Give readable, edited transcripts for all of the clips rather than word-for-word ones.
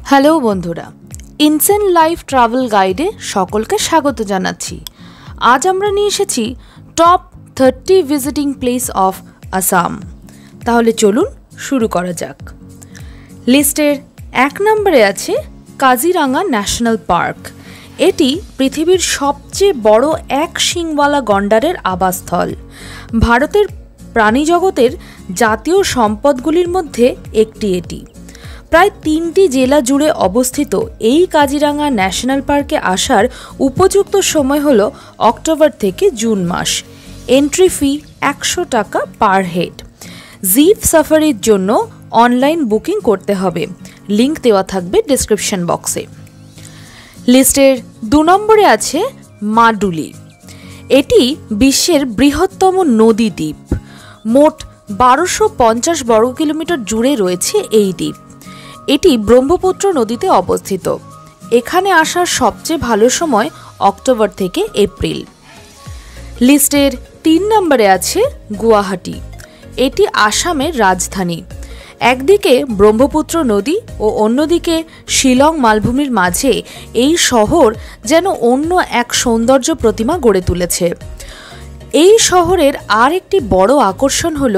Hello বন্ধুরা, insane life travel গাইডে সকলকে স্বাগত জানাচ্ছি। আজ আমরা নিয়ে এসেছি top 30 visiting place of Assam. তাহলে চলুন শুরু করা যাক। লিস্টের 1 নম্বরে আছে কাজিরাঙ্গা ন্যাশনাল পার্ক। এটি পৃথিবীর সবচেয়ে বড় এক শিংওয়ালা গন্ডারের আবাসস্থল। ভারতের প্রাণীজগতের জাতীয় সম্পদগুলির মধ্যে একটি এটি। প্রায় 3টি জেলা জুড়ে অবস্থিত এই কাজিরাঙ্গা ন্যাশনাল পার্কে আসার উপযুক্ত সময় হল অক্টোবর থেকে জুন মাস। এন্ট্রি ফি 100 টাকা পার হেড। জিপ সাফারির জন্য অনলাইন বুকিং করতে হবে, লিংক দেওয়া থাকবে ডেসক্রিপশন বক্সে। লিস্টের 2 নম্বরে আছে মাডুলি। এটি বিশ্বের বৃহত্তম নদী দ্বীপ। মোট 1250 বর্গ কিলোমিটার জুড়ে রয়েছে এই দ্বীপ। এটি ব্রহ্মপুত্র নদীতে অবস্থিত। এখানে আসার সবচেয়ে ভালো সময় অক্টোবর থেকে এপ্রিল। লিস্টের 3 নম্বরে আছে গুয়াহাটি। এটি আসামের রাজধানী। একদিকে ব্রহ্মপুত্র নদী ও অন্যদিকে শিলং মালভূমির মাঝে এই শহর যেন অন্য এক সৌন্দর্য প্রতিমা গড়ে তুলেছে। এই শহরের আর একটি বড় আকর্ষণ হল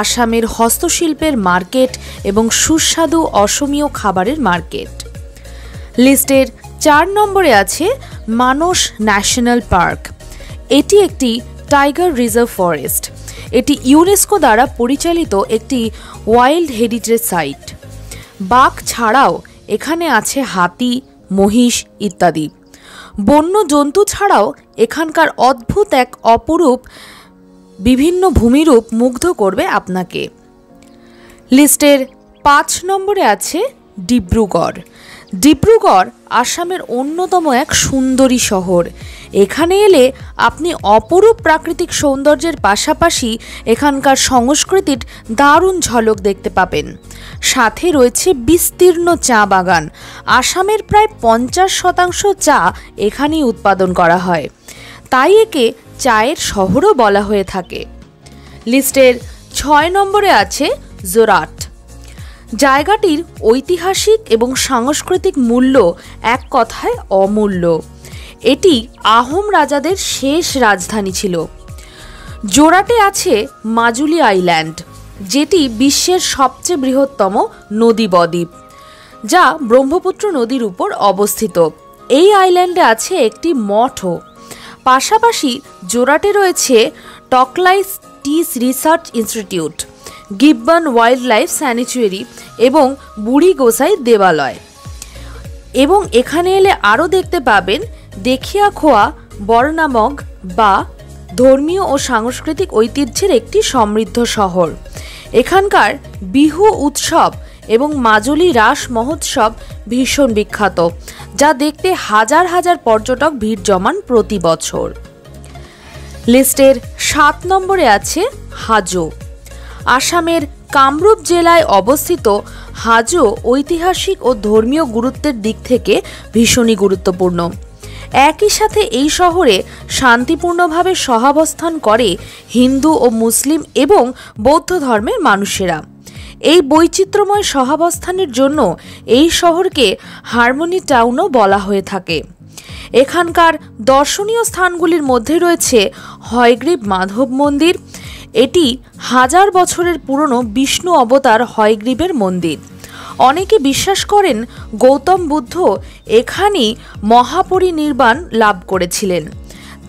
আসামের হস্তশিল্পের মার্কেট এবং সুস্বাদু অসমীয় খাবারের মার্কেট। লিস্টের 4 নম্বরে আছে মানস ন্যাশনাল পার্ক। এটি একটি টাইগার রিজার্ভ ফরেস্ট। এটি ইউনেস্কো দ্বারা পরিচালিত একটি ওয়াইল্ড হেরিটেজ সাইট। বাঘ ছাড়াও এখানে আছে হাতি, মহিষ ইত্যাদি। বন্য জন্তু ছাড়াও এখানকার অদ্ভুত এক অপরূপ বিভিন্ন ভূমিরূপ মুগ্ধ করবে আপনাকে। লিস্টের 5 নম্বরে আছে ডিব্রুগড়। ডিব্রুগড় আসামের অন্যতম এক সুন্দরী শহর। এখানে এলে আপনি অপরূপ প্রাকৃতিক সৌন্দর্যের পাশাপাশি এখানকার সংস্কৃতির দারুণ ঝলক দেখতে পাবেন। সাথে রয়েছে বিস্তীর্ণ চা বাগান। আসামের প্রায় 50% চা এখানেই উৎপাদন করা হয়, তাই একে চায়ের শহরও বলা হয়ে থাকে। লিস্টের 6 নম্বরে আছে জোরাট। জায়গাটির ঐতিহাসিক এবং সাংস্কৃতিক মূল্য এক কথায় অমূল্য। এটি আহোম রাজাদের শেষ রাজধানী ছিল। জোরাটে আছে মাজুলি আইল্যান্ড, যেটি বিশ্বের সবচেয়ে বৃহত্তম নদী বদ্বীপ, যা ব্রহ্মপুত্র নদীর উপর অবস্থিত। এই আইল্যান্ডে আছে একটি মঠও। পাশাপাশি জোরাটে রয়েছে টকলাইস টিস রিসার্চ ইনস্টিটিউট, গিব্বন ওয়াইল্ড লাইফ স্যানিচুয়ারি এবং বুড়ি গোসাই দেবালয়। এবং এখানে এলে আরও দেখতে পাবেন দেখিয়াখোয়া বর্ণামগ বা ধর্মীয় ও সাংস্কৃতিক ঐতিহ্যের একটি সমৃদ্ধ শহর। এখানকার বিহু উৎসব এবং মাজুলি রাস মহোৎসব ভীষণ বিখ্যাত, যা দেখতে হাজার হাজার পর্যটক ভিড় জমান প্রতি বছর। লিস্টের 7 নম্বরে আছে হাজো। আসামের কামরূপ জেলায় অবস্থিত হাজো ঐতিহাসিক ও ধর্মীয় গুরুত্বের দিক থেকে ভীষণই গুরুত্বপূর্ণ। একই সাথে এই শহরে শান্তিপূর্ণভাবে সহাবস্থান করে হিন্দু ও মুসলিম এবং বৌদ্ধ ধর্মের মানুষেরা। এই বৈচিত্র্যময় সহাবস্থানের জন্য এই শহরকে হারমোনি টাউনও বলা হয়ে থাকে। এখানকার দর্শনীয় স্থানগুলির মধ্যে রয়েছে হয়গ্রীব মাধব মন্দির। এটি 1000 বছরের পুরনো বিষ্ণু অবতার হয়গ্রীবের মন্দির। অনেকে বিশ্বাস করেন গৌতম বুদ্ধ এখানেই মহাপরিনির্বাণ লাভ করেছিলেন,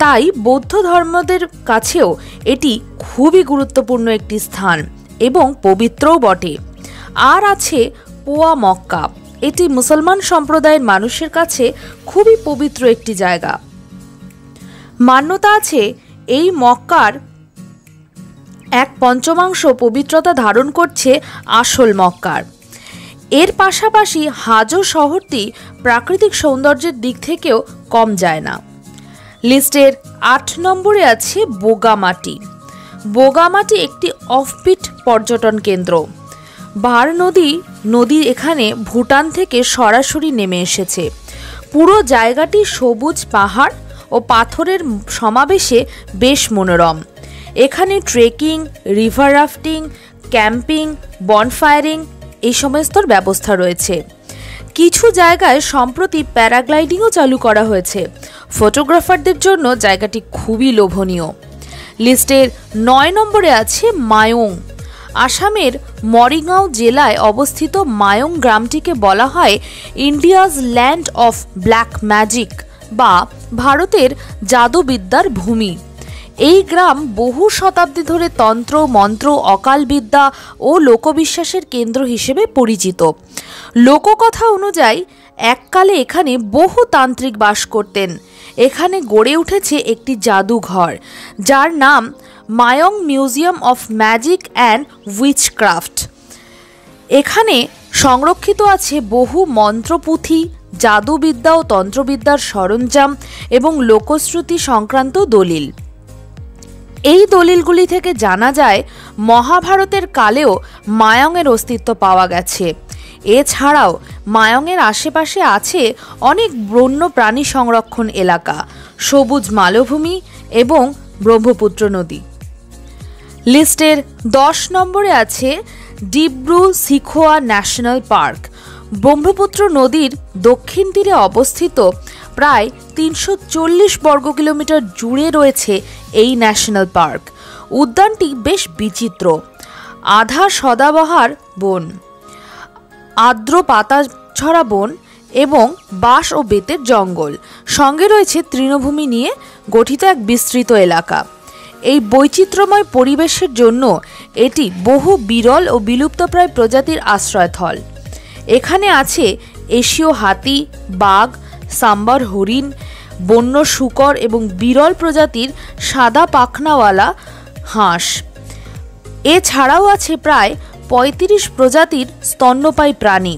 তাই বৌদ্ধ ধর্মদের কাছেও এটি খুবই গুরুত্বপূর্ণ একটি স্থান এবং পবিত্রও বটে। আর আছে পোয়া মক্কা। এটি মুসলমান সম্প্রদায়ের মানুষের কাছে খুবই পবিত্র একটি জায়গা। মান্যতা আছে এই মক্কার 1/5 পবিত্রতা ধারণ করছে আসল মক্কার। এর পাশাপাশি হাজো শহরটি প্রাকৃতিক সৌন্দর্যের দিক থেকেও কম যায় না। লিস্টের 8 নম্বরে আছে বোগামাটি। বোগামাটি একটি অফবিট পর্যটন কেন্দ্র। বার নদী এখানে ভুটান থেকে সরাসরি নেমে এসেছে। পুরো জায়গাটি সবুজ পাহাড় ও পাথরের সমাবেশে বেশ মনোরম। এখানে ট্রেকিং, রিভার রাফটিং, ক্যাম্পিং, বনফায়ারিং এই সমস্ত ব্যবস্থা রয়েছে। কিছু জায়গায় সম্প্রতি প্যারাগ্লাইডিংও চালু করা হয়েছে। ফটোগ্রাফারদের জন্য জায়গাটি খুবই লোভনীয়। লিস্টের 9 নম্বরে আছে মায়ং। আসামের মরিগাঁও জেলায় অবস্থিত মায়ং গ্রামটিকে বলা হয় India's land of black magic বা ভারতের জাদুবিদ্যার ভূমি। এই গ্রাম বহু শতাব্দী ধরে তন্ত্র, মন্ত্র, অকাল বিদ্যা ও লোকবিশ্বাসের কেন্দ্র হিসেবে পরিচিত। লোককথা অনুযায়ী এককালে এখানে বহু তান্ত্রিক বাস করতেন। এখানে গড়ে উঠেছে একটি জাদুঘর যার নাম Mayong museum of magic and witchcraft. এখানে সংরক্ষিত আছে বহু মন্ত্রপুঁথি, জাদুবিদ্যা ও তন্ত্রবিদ্যার সরঞ্জাম এবং লোকশ্রুতি সংক্রান্ত দলিল। এই দলিলগুলি থেকে জানা যায় মহাভারতের কালেও মায়ংয়ের অস্তিত্ব পাওয়া গেছে। এছাড়াও মায়ংয়ের আশেপাশে আছে অনেক বন্য প্রাণী সংরক্ষণ এলাকা, সবুজ মালভূমি এবং ব্রহ্মপুত্র নদী। লিস্টের 10 নম্বরে আছে ডিব্রু-সিখোয়া ন্যাশনাল পার্ক। ব্রহ্মপুত্র নদীর দক্ষিণ তীরে অবস্থিত প্রায় 340 বর্গ কিলোমিটার জুড়ে রয়েছে এই ন্যাশনাল পার্ক। উদ্যানটি বেশ বিচিত্র, আধা সদাবহার বন, আর্দ্র পাতাঝরা বন এবং বাঁশ ও বেতের জঙ্গল, সঙ্গে রয়েছে তৃণভূমি নিয়ে গঠিত এক বিস্তৃত এলাকা। এই বৈচিত্র্যময় পরিবেশের জন্য এটি বহু বিরল ও বিলুপ্তপ্রায় প্রজাতির আশ্রয়স্থল। এখানে আছে এশীয় হাতি, বাঘ, সাম্বার হরিণ, বন্য শূকর এবং বিরল প্রজাতির সাদা পাখনাওয়ালা হাঁস। এছাড়াও আছে প্রায় 35 প্রজাতির স্তন্যপায়ী প্রাণী,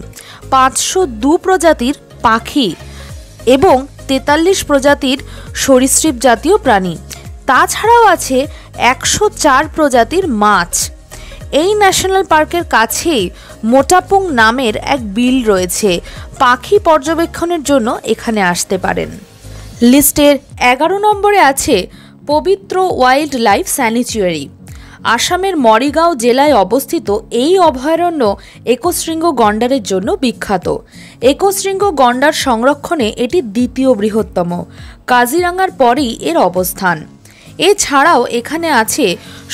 502 প্রজাতির পাখি এবং 43 প্রজাতির সরীসৃপ জাতীয় প্রাণী। তাছাড়াও আছে 104 প্রজাতির মাছ। এই ন্যাশনাল পার্কের কাছেই মোটাপুং নামের এক বিল রয়েছে। পাখি পর্যবেক্ষণের জন্য এখানে আসতে পারেন। লিস্টের 11 নম্বরে আছে পবিত্র ওয়াইল্ড লাইফ স্যানিচুয়ারি। আসামের মরিগাঁও জেলায় অবস্থিত এই অভয়ারণ্য একশৃঙ্গ গন্ডারের জন্য বিখ্যাত। একশৃঙ্গ গন্ডার সংরক্ষণে এটি দ্বিতীয় বৃহত্তম। কাজিরাঙ্গার পরই এর অবস্থান। এছাড়াও এখানে আছে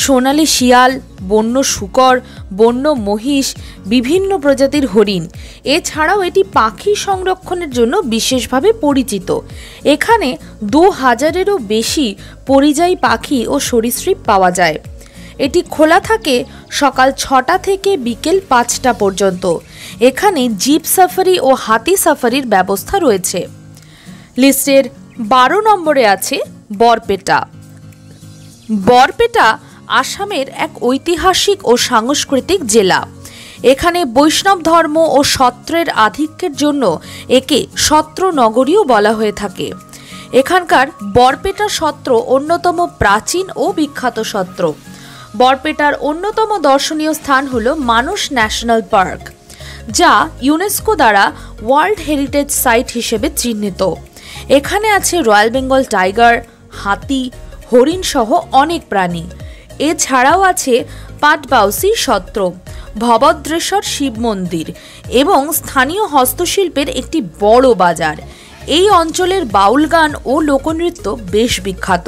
সোনালী শিয়াল, বন্য শূকর, বন্য মহিষ, বিভিন্ন প্রজাতির হরিণ। এছাড়াও এটি পাখি সংরক্ষণের জন্য বিশেষভাবে পরিচিত। এখানে 2000-এরও বেশি পরিযায়ী পাখি ও সরীসৃপ পাওয়া যায়। এটি খোলা থাকে সকাল 6টা থেকে বিকেল 5টা পর্যন্ত। এখানে জিপ সাফারি ও হাতি সাফারির ব্যবস্থা রয়েছে। লিস্টের 12 নম্বরে আছে বরপেটা। বরপেটা আসামের এক ঐতিহাসিক ও সাংস্কৃতিক জেলা। এখানে বৈষ্ণব ধর্ম ও সত্রের আধিক্যের জন্য একে সত্র নগরীও বলা হয়ে থাকে। এখানকার বরপেটা সত্র অন্যতম প্রাচীন ও বিখ্যাত সত্র। বরপেটার অন্যতম দর্শনীয় স্থান হল মানস ন্যাশনাল পার্ক, যা ইউনেস্কো দ্বারা ওয়ার্ল্ড হেরিটেজ সাইট হিসেবে চিহ্নিত। এখানে আছে রয়্যাল বেঙ্গল টাইগার, হাতি, হরিণ সহ অনেক প্রাণী। এছাড়াও আছে পাটবাউসি সত্র, ভবদ্রেশ্বর শিব মন্দির এবং স্থানীয় হস্তশিল্পের একটি বড় বাজার। এই অঞ্চলের বাউল গান ও লোকনৃত্য বেশ বিখ্যাত।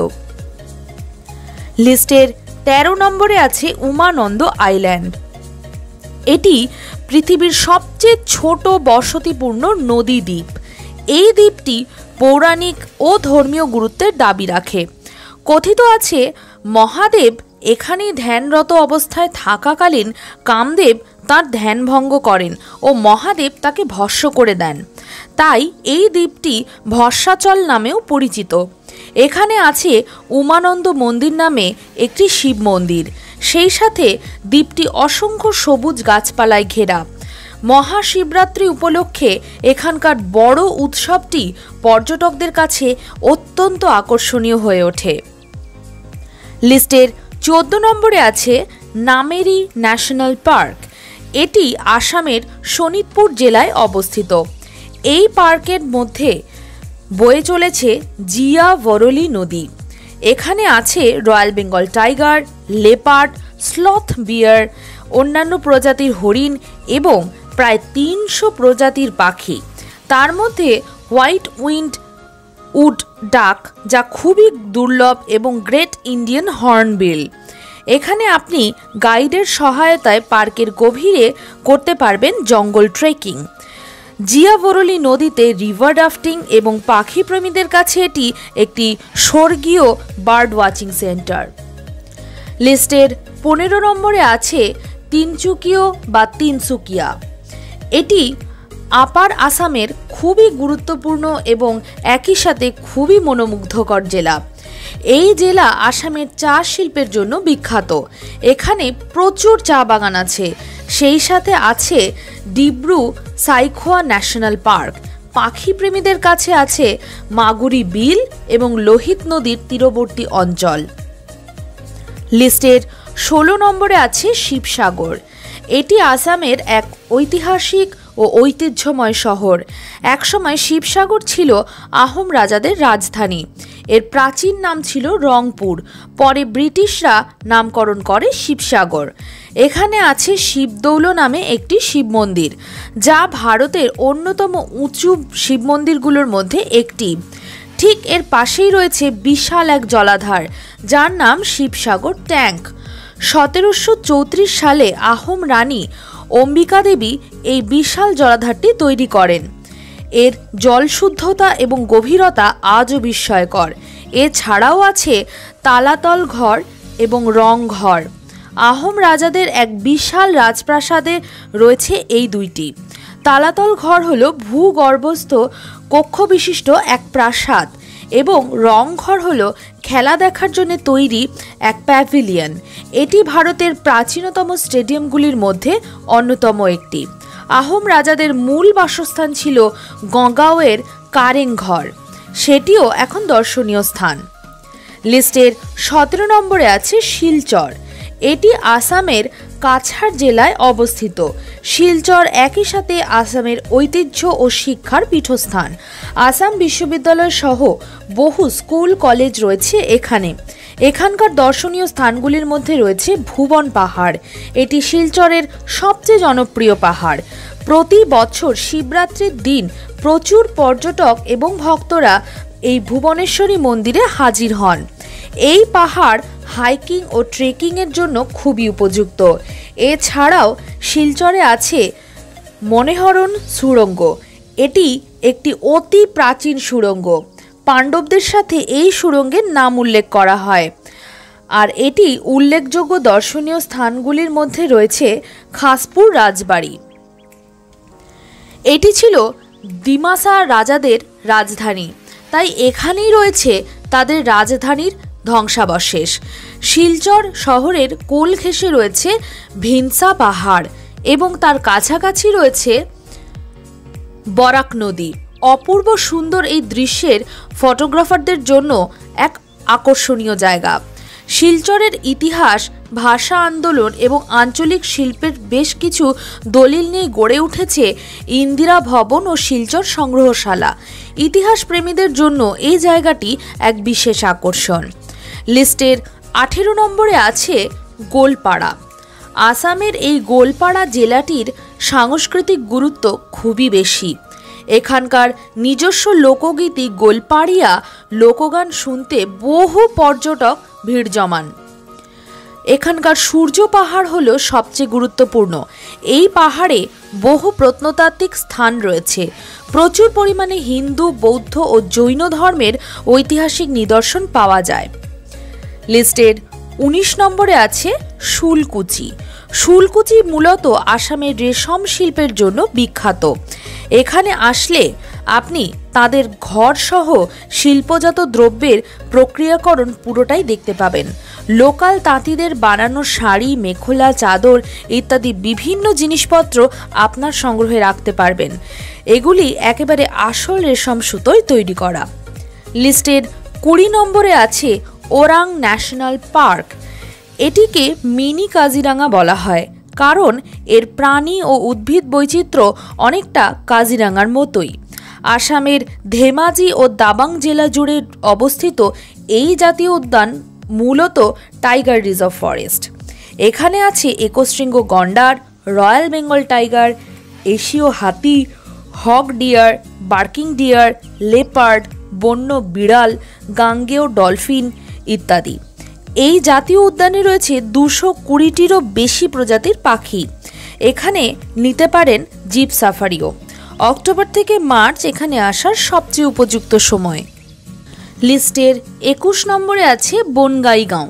লিস্টের 13 নম্বরে আছে উমানন্দ আইল্যান্ড। এটি পৃথিবীর সবচেয়ে ছোট বসতিপূর্ণ নদী দ্বীপ। এই দ্বীপটি পৌরাণিক ও ধর্মীয় গুরুত্বের দাবি রাখে। কথিত আছে মহাদেব এখানেই ধ্যানরত অবস্থায় থাকাকালীন কামদেব তার ধ্যান ভঙ্গ করেন ও মহাদেব তাকে ভস্ম করে দেন। তাই এই দ্বীপটি ভস্মাচল নামেও পরিচিত। এখানে আছে উমানন্দ মন্দির নামে একটি শিব মন্দির। সেই সাথে দ্বীপটি অসংখ্য সবুজ গাছপালায় ঘেরা। মহাশিবরাত্রি উপলক্ষে এখানকার বড় উৎসবটি পর্যটকদের কাছে অত্যন্ত আকর্ষণীয় হয়ে ওঠে। লিস্টের 14 নম্বরে আছে নামেরি ন্যাশনাল পার্ক। এটি আসামের শোনিতপুর জেলায় অবস্থিত। এই পার্কের মধ্যে বয়ে চলেছে জিয়া বরলি নদী। এখানে আছে royal Bengal tiger, leopard, sloth bear, অন্যান্য প্রজাতির হরিণ এবং প্রায় 300 প্রজাতির পাখি, তার মধ্যে হোয়াইট উইন্ড উড ডাক যা খুবই দুর্লভ এবং গ্রেট ইন্ডিয়ান হর্নবিল। এখানে আপনি গাইডের সহায়তায় পার্কের গভীরে করতে পারবেন জঙ্গল ট্রেকিং। জিয়াভরলি নদীতে রিভার রাফটিং এবং পাখি প্রেমীদের কাছে এটি একটি স্বর্গীয় বার্ড ওয়াচিং সেন্টার। লিস্টের 15 নম্বরে আছে তিনসুকিয়া। এটি আপার আসামের খুবই গুরুত্বপূর্ণ এবং একই সাথে খুবই মনোমুগ্ধকর জেলা। এই জেলা আসামের চা শিল্পের জন্য বিখ্যাত। এখানে প্রচুর চা বাগান আছে, সেই সাথে আছে ডিব্রু সাইখোয়া ন্যাশনাল পার্ক। পাখি প্রেমীদের কাছে আছে মাগুরি বিল এবং লোহিত নদীর তীরবর্তী অঞ্চল। লিস্টের 16 নম্বরে আছে শিবসাগর। এটি আসামের এক ঐতিহাসিক ও ঐতিহ্যময় শহর। একসময় শিবসাগর ছিল আহোম রাজাদের রাজধানী। এর প্রাচীন নাম ছিল রংপুর, পরে ব্রিটিশরা নামকরণ করে শিবসাগর। এখানে আছে শিবদৌল নামে একটি শিব মন্দির, যা ভারতের অন্যতম উঁচু শিব মন্দিরগুলোর মধ্যে একটি। ঠিক এর পাশেই রয়েছে বিশাল এক জলাধার, যার নাম শিবসাগর ট্যাঙ্ক। 1734 সালে আহোম রানী অম্বিকা দেবী এই বিশাল জলাধারটি তৈরি করেন। এর জলশুদ্ধতা এবং গভীরতা আজও বিস্ময়কর। এছাড়াও আছে তালাতল ঘর এবং রং ঘর। আহোম রাজাদের এক বিশাল রাজপ্রাসাদে রয়েছে এই দুইটি। তালাতল ঘর হল ভূগর্ভস্থ কক্ষ বিশিষ্ট এক প্রাসাদ এবং রং ঘর হল খেলা দেখার জন্য তৈরি এক প্যাভিলিয়ন। এটি ভারতের প্রাচীনতম স্টেডিয়ামগুলির মধ্যে অন্যতম একটি। আহোম রাজাদের মূল বাসস্থান ছিল গঁগাওয়ের কারেং ঘর, সেটিও এখন দর্শনীয় স্থান। লিস্টের 17 নম্বরে আছে শিলচর। এটি আসামের কাছাড় জেলায় অবস্থিত। শিলচর একই সাথে আসামের ঐতিহ্য ও শিক্ষার পীঠস্থান। আসাম বিশ্ববিদ্যালয় সহ বহু স্কুল কলেজ রয়েছে এখানে। এখানকার দর্শনীয় স্থানগুলির মধ্যে রয়েছে ভুবন পাহাড়। এটি শিলচরের সবচেয়ে জনপ্রিয় পাহাড়। প্রতি বছর শিবরাত্রির দিন প্রচুর পর্যটক এবং ভক্তরা এই ভুবনেশ্বরী মন্দিরে হাজির হন। এই পাহাড় হাইকিং ও ট্রেকিংয়ের জন্য খুবই উপযুক্ত। এছাড়াও শিলচরে আছে মনেহরণ সুড়ঙ্গ। এটি একটি অতি প্রাচীন সুড়ঙ্গ। পাণ্ডবদের সাথে এই সুড়ঙ্গের নাম উল্লেখ করা হয়। আর এটি উল্লেখযোগ্য দর্শনীয় স্থানগুলির মধ্যে রয়েছে খাসপুর রাজবাড়ি। এটি ছিল দিমাসা রাজাদের রাজধানী, তাই এখানেই রয়েছে তাদের রাজধানীর ধ্বংসাবশেষ। শিলচর শহরের কোল ঘেঁষে রয়েছে ভিনসা পাহাড় এবং তার কাছাকাছি রয়েছে বরাক নদী। অপূর্ব সুন্দর এই দৃশ্যের ফটোগ্রাফারদের জন্য এক আকর্ষণীয় জায়গা। শিলচরের ইতিহাস, ভাষা আন্দোলন এবং আঞ্চলিক শিল্পের বেশ কিছু দলিল নিয়ে গড়ে উঠেছে ইন্দিরা ভবন ও শিলচর সংগ্রহশালা। ইতিহাস প্রেমীদের জন্য এই জায়গাটি এক বিশেষ আকর্ষণ। লিস্টের 18 নম্বরে আছে গোলপাড়া। আসামের এই গোলপাড়া জেলাটির সাংস্কৃতিক গুরুত্ব খুবই বেশি। এখানকার নিজস্ব লোকগীতি গোলপাড়িয়া লোকগান শুনতে বহু পর্যটক ভিড় জমান। এখানকার সূর্য পাহাড় হল সবচেয়ে গুরুত্বপূর্ণ। এই পাহাড়ে বহু প্রত্নতাত্ত্বিক স্থান রয়েছে। প্রচুর পরিমাণে হিন্দু, বৌদ্ধ ও জৈন ধর্মের ঐতিহাসিক নিদর্শন পাওয়া যায়। লিস্টের 19 নম্বরে আছে শুলকুচি। শুলকুচি মূলত আসামের রেশম শিল্পের জন্য বিখ্যাত। এখানে আসলে আপনি তাদের ঘর সহ শিল্পজাত দ্রব্যের প্রক্রিয়াকরণ পুরোটাই দেখতে পাবেন। লোকাল তাঁতিদের বানানো শাড়ি, মেখলা, চাদর ইত্যাদি বিভিন্ন জিনিসপত্র আপনার সংগ্রহে রাখতে পারবেন। এগুলি একেবারে আসল রেশম সুতোয় তৈরি করা। লিস্টের 20 নম্বরে আছে ওরাং ন্যাশনাল পার্ক। এটিকে মিনি কাজিরাঙ্গা বলা হয়, কারণ এর প্রাণী ও উদ্ভিদ বৈচিত্র্য অনেকটা কাজিরাঙ্গার মতোই। আসামের ধেমাজি ও দাবাং জেলা জুড়ে অবস্থিত এই জাতীয় উদ্যান মূলত টাইগার রিজার্ভ ফরেস্ট। এখানে আছে একশৃঙ্গ গন্ডার, রয়্যাল বেঙ্গল টাইগার, এশীয় হাতি, hog deer, barking deer, leopard, বন্য বিড়াল, গাঙ্গেয় ডলফিন ইত্যাদি। এই জাতীয় উদ্যানে রয়েছে 220টিরও বেশি প্রজাতির পাখি। এখানে নিতে পারেন জিপ সাফারিও। অক্টোবর থেকে মার্চ এখানে আসার সবচেয়ে উপযুক্ত সময়। লিস্টের 21 নম্বরে আছে বনগাইগাঁও।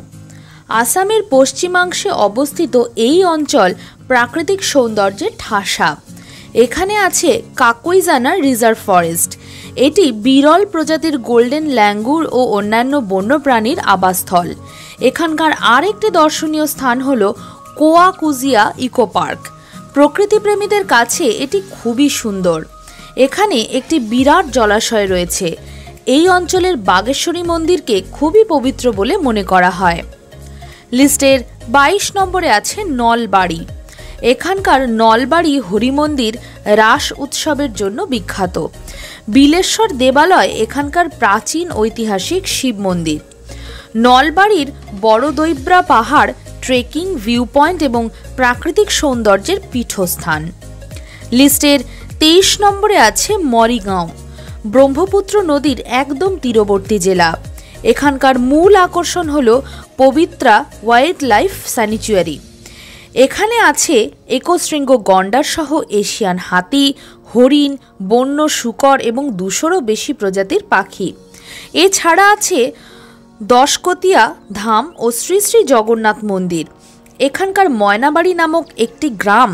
আসামের পশ্চিমাংশে অবস্থিত এই অঞ্চল প্রাকৃতিক সৌন্দর্যের ঠাসা। এখানে আছে কাকইজানা রিজার্ভ ফরেস্ট। এটি বিরল প্রজাতির গোল্ডেন ল্যাঙ্গুর ও অন্যান্য বন্যপ্রাণীর আবাসস্থল। এখানকার আরেকটি দর্শনীয় স্থান হল কোয়াকুজিয়া ইকো পার্ক। প্রকৃতিপ্রেমীদের কাছে এটি খুবই সুন্দর। এখানে একটি বিরাট জলাশয় রয়েছে। এই অঞ্চলের বাগেশ্বরী মন্দিরকে খুবই পবিত্র বলে মনে করা হয়। লিস্টের 22 নম্বরে আছে নলবাড়ি। এখানকার নলবাড়ি হরিমন্দির রাস উৎসবের জন্য বিখ্যাত। বিলেশ্বর দেবালয় এখানকার প্রাচীন ঐতিহাসিক শিব মন্দির। নলবাড়ির বড়দৈব্রা পাহাড় ট্রেকিং, ভিউ পয়েন্ট এবং প্রাকৃতিক সৌন্দর্যের পীঠস্থান। লিস্টের 23 নম্বরে আছে মরিগাঁও। ব্রহ্মপুত্র নদীর একদম তীরবর্তী জেলা। এখানকার মূল আকর্ষণ হল পবিত্রা ওয়াইল্ড লাইফ স্যানিচুয়ারি। এখানে আছে একশৃঙ্গ গন্ডার সহ এশিয়ান হাতি, হরিণ, বন্য শূকর এবং 200রও বেশি প্রজাতির পাখি। এছাড়া আছে দশকতিয়া ধাম ও শ্রী শ্রী জগন্নাথ মন্দির। এখানকার ময়নাবাড়ি নামক একটি গ্রাম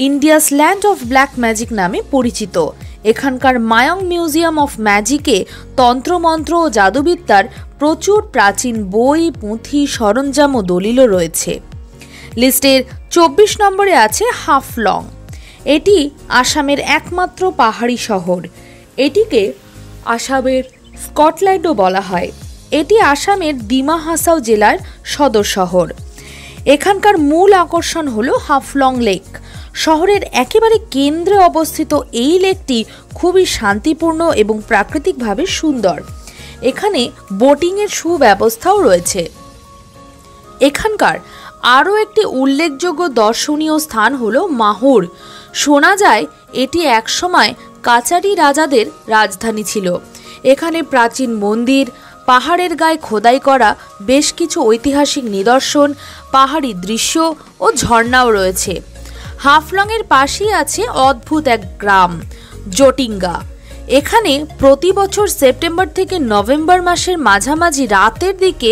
India's land of black magic নামে পরিচিত। এখানকার মায়ং মিউজিয়াম অফ ম্যাজিকে তন্ত্রমন্ত্র ও জাদুবিদ্যার প্রচুর প্রাচীন বই, পুঁথি, সরঞ্জাম ও দলিলও রয়েছে। লিস্টের 24 নম্বরে আছে হাফলং। এটি আসামের একমাত্র পাহাড়ি শহর। এটিকে আসামের স্কটল্যান্ডও বলা হয়। এটি আসামের ডিমা হাসাও জেলার সদর শহর। এখানকার মূল আকর্ষণ হল হাফলং লেক। শহরের একেবারে কেন্দ্রে অবস্থিত এই লেকটি খুবই শান্তিপূর্ণ এবং প্রাকৃতিকভাবে সুন্দর। এখানে বোটিংয়ের সুব্যবস্থাও রয়েছে। এখানকার আরও একটি উল্লেখযোগ্য দর্শনীয় স্থান হল মাহুর। শোনা যায় এটি একসময় কাচারি রাজাদের রাজধানী ছিল। এখানে প্রাচীন মন্দির, পাহাড়ের গায়ে খোদাই করা বেশ কিছু ঐতিহাসিক নিদর্শন, পাহাড়ি দৃশ্য ও ঝর্ণাও রয়েছে। হাফলংয়ের পাশেই আছে অদ্ভুত এক গ্রাম জটিঙ্গা। এখানে প্রতি বছর সেপ্টেম্বর থেকে নভেম্বর মাসের মাঝামাঝি রাতের দিকে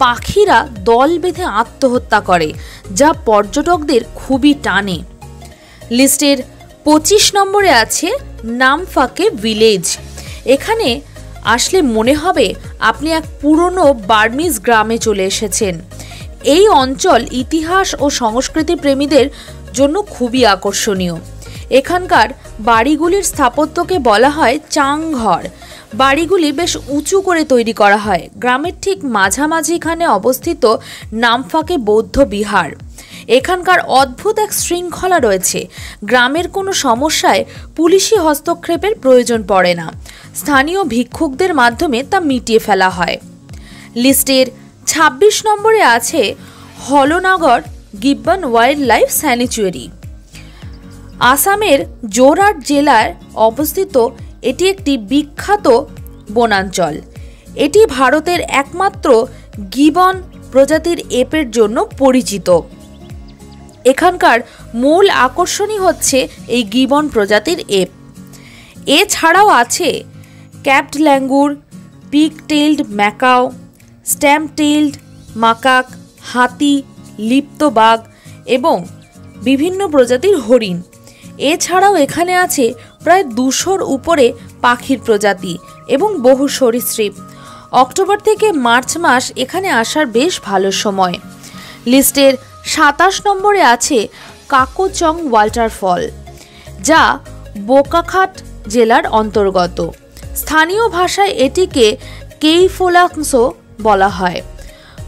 পাখিরা দল বেঁধে আত্মহত্যা করে, যা পর্যটকদের খুবই টানে। লিস্টের 25 নম্বরে আছে নামফাকে ভিলেজ। এখানে আসলে মনে হবে আপনি এক পুরনো বার্মিজ গ্রামে চলে এসেছেন। এই অঞ্চল ইতিহাস ও সংস্কৃতি প্রেমীদের জন্য খুবই আকর্ষণীয়। এখানকার বাড়িগুলির স্থাপত্যকে বলা হয় চাংঘর। বাড়িগুলি বেশ উঁচু করে তৈরি করা হয়। গ্রামের ঠিক মাঝামাঝিখানে অবস্থিত নামফাকে বৌদ্ধ বিহার। এখানকার অদ্ভুত এক শৃঙ্খলা রয়েছে। গ্রামের কোনো সমস্যায় পুলিশি হস্তক্ষেপের প্রয়োজন পড়ে না। স্থানীয় ভিক্ষুকদের মাধ্যমে তা মিটিয়ে ফেলা হয়। লিস্টের 26 নম্বরে আছে হলনগর গিব্বন ওয়াইল্ড লাইফ স্যানিচুয়ারি। আসামের জোরহাট জেলায় অবস্থিত এটি একটি বিখ্যাত বনাঞ্চল। এটি ভারতের একমাত্র গিবন প্রজাতির এপের জন্য পরিচিত। এখানকার মূল আকর্ষণই হচ্ছে এই গিবন প্রজাতির এপ। এছাড়াও আছে capped langur, pig tailed macaque, stump tailed macaque, হাতি, লিপ্ত বাঘ এবং বিভিন্ন প্রজাতির হরিণ। এছাড়াও এখানে আছে প্রায় 200-র উপরে পাখির প্রজাতি এবং বহু সরীসৃপ। অক্টোবর থেকে মার্চ মাস এখানে আসার বেশ ভালো সময়। লিস্টের 27 নম্বরে আছে কাকোচং ওয়াটারফল, যা বোকাখাট জেলার অন্তর্গত। স্থানীয় ভাষায় এটিকে কেইফোলাংসো বলা হয়।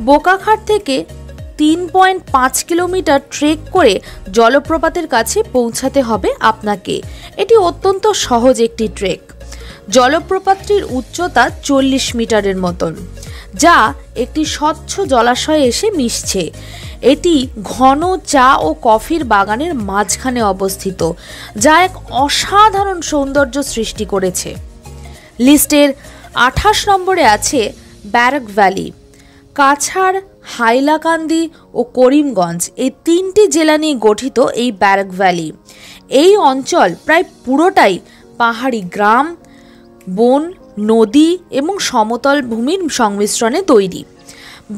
বোকাখাট থেকে 3.5 কিলোমিটার ট্রেক করে জলপ্রপাতের কাছে পৌঁছাতে হবে আপনাকে। এটি অত্যন্ত সহজ একটি ট্রেক। জলপ্রপাতটির উচ্চতা 40 মিটারের মতন। যা একটি স্বচ্ছ জলাশয়ে এসে মিশছে। এটি ঘন চা ও কফির বাগানের মাঝখানে অবস্থিত, যা এক অসাধারণ সৌন্দর্য সৃষ্টি করেছে। লিস্টের 28 নম্বরে আছে ব্যারাক ভ্যালি। কাছাড়, হাইলাকান্দি ও করিমগঞ্জ এই 3টি জেলা নিয়ে গঠিত এই ব্যারাক ভ্যালি। এই অঞ্চল প্রায় পুরোটাই পাহাড়ি গ্রাম, বন, নদী এবং সমতল ভূমির সংমিশ্রণে তৈরি।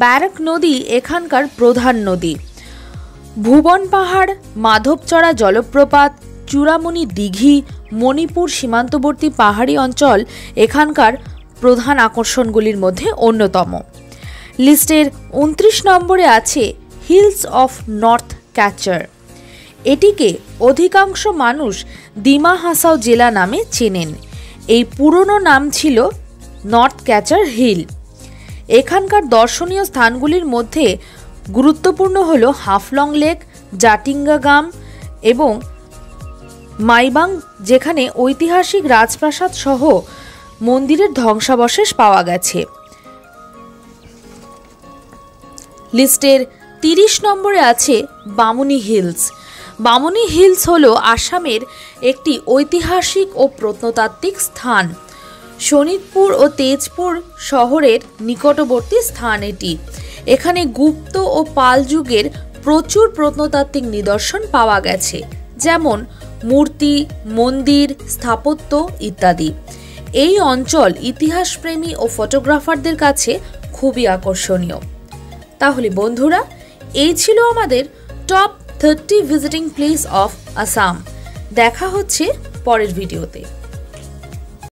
ব্যারাক নদী এখানকার প্রধান নদী। ভুবন পাহাড়, মাধবচড়া জলপ্রপাত, চূড়ামণি দিঘি, মণিপুর সীমান্তবর্তী পাহাড়ি অঞ্চল এখানকার প্রধান আকর্ষণগুলির মধ্যে অন্যতম। লিস্টের 29 নম্বরে আছে হিলস অফ নর্থ ক্যাচার। এটিকে অধিকাংশ মানুষ দিমা হাসাও জেলা নামে চেনেন। এই পুরনো নাম ছিল নর্থ ক্যাচার হিল। এখানকার দর্শনীয় স্থানগুলির মধ্যে গুরুত্বপূর্ণ হল হাফলং লেক, জাটিঙ্গা গাম এবং মাইবাং, যেখানে ঐতিহাসিক রাজপ্রাসাদ সহ মন্দিরের ধ্বংসাবশেষ পাওয়া গেছে। লিস্টের 30 নম্বরে আছে বামুনি হিলস। বামুনি হিলস হল আসামের একটি ঐতিহাসিক ও প্রত্নতাত্ত্বিক স্থান। শোনিতপুর ও তেজপুর শহরের নিকটবর্তী স্থান এটি। এখানে গুপ্ত ও পাল যুগের প্রচুর প্রত্নতাত্ত্বিক নিদর্শন পাওয়া গেছে, যেমন মূর্তি, মন্দির, স্থাপত্য ইত্যাদি। এই অঞ্চল ইতিহাসপ্রেমী ও ফটোগ্রাফারদের কাছে খুবই আকর্ষণীয়। তাহলে বন্ধুরা, এই ছিল আমাদের top 30 visiting place of Assam. দেখা হচ্ছে পরের ভিডিওতে।